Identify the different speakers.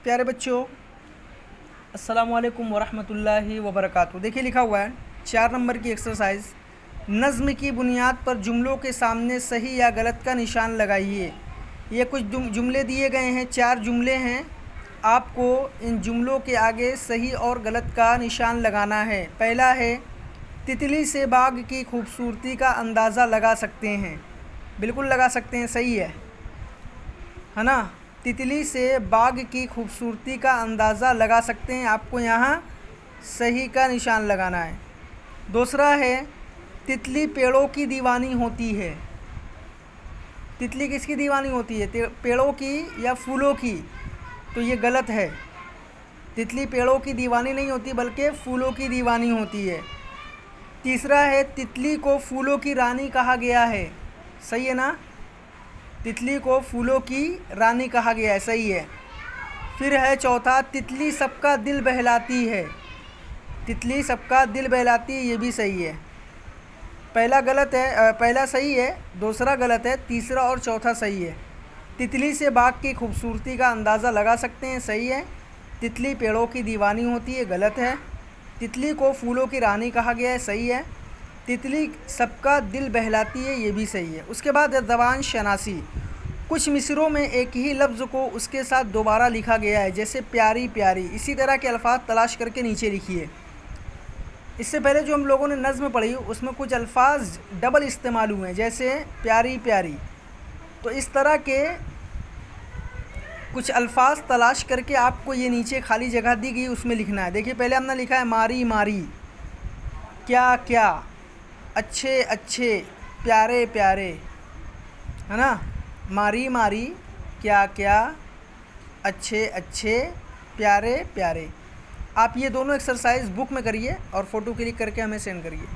Speaker 1: प्यारे बच्चों, अस्सलाम वालेकुम वरहमतुल्लाहि वबरकातुहू। देखिए लिखा हुआ है 4 नंबर की एक्सरसाइज, नज़्म की बुनियाद पर जुमलों के सामने सही या गलत का निशान लगाइए। ये कुछ जुमले दिए गए हैं, 4 जुमले हैं। आपको इन जुमलों के आगे सही और गलत का निशान लगाना है। पहला है, तितली से बाग की खूबसूरती का अंदाज़ा लगा सकते हैं। बिल्कुल लगा सकते हैं, सही है ना। तितली से बाग की खूबसूरती का अंदाज़ा लगा सकते हैं, आपको यहाँ सही का निशान लगाना है। दूसरा है, तितली पेड़ों की दीवानी होती है। तितली किसकी दीवानी होती है? पेड़ों की या फूलों की? तो ये गलत है। तितली पेड़ों की दीवानी नहीं होती बल्कि फूलों की दीवानी होती है। तीसरा है, तितली को फूलों की रानी कहा गया है। सही है ना, तितली को फूलों की रानी कहा गया है, सही है। फिर है चौथा, तितली सबका दिल बहलाती है। तितली सबका दिल बहलाती है, ये भी सही है। पहला गलत है, पहला सही है, दूसरा गलत है, तीसरा और चौथा सही है। तितली से बाग की खूबसूरती का अंदाज़ा लगा सकते हैं, सही है। तितली पेड़ों की दीवानी होती है, गलत है। तितली को फूलों की रानी कहा गया है, सही है। तितली सबका दिल बहलाती है, ये भी सही है। उसके बाद है ज़बान शनासी। कुछ मिसरों में एक ही लफ्ज़ को उसके साथ दोबारा लिखा गया है, जैसे प्यारी प्यारी। इसी तरह के अल्फाज तलाश करके नीचे लिखिए। इससे पहले जो हम लोगों ने नज़्म पढ़ी उसमें कुछ अल्फाज डबल इस्तेमाल हुए हैं, जैसे प्यारी प्यारी। तो इस तरह के कुछ अल्फाज तलाश करके आपको ये नीचे खाली जगह दी गई उसमें लिखना है। देखिए पहले हमने लिखा है मारी मारी, क्या क्या, अच्छे अच्छे, प्यारे प्यारे, है ना। मारी मारी, क्या क्या, अच्छे अच्छे, प्यारे प्यारे। आप ये दोनों एक्सरसाइज बुक में करिए और फ़ोटो क्लिक करके हमें सेंड करिए।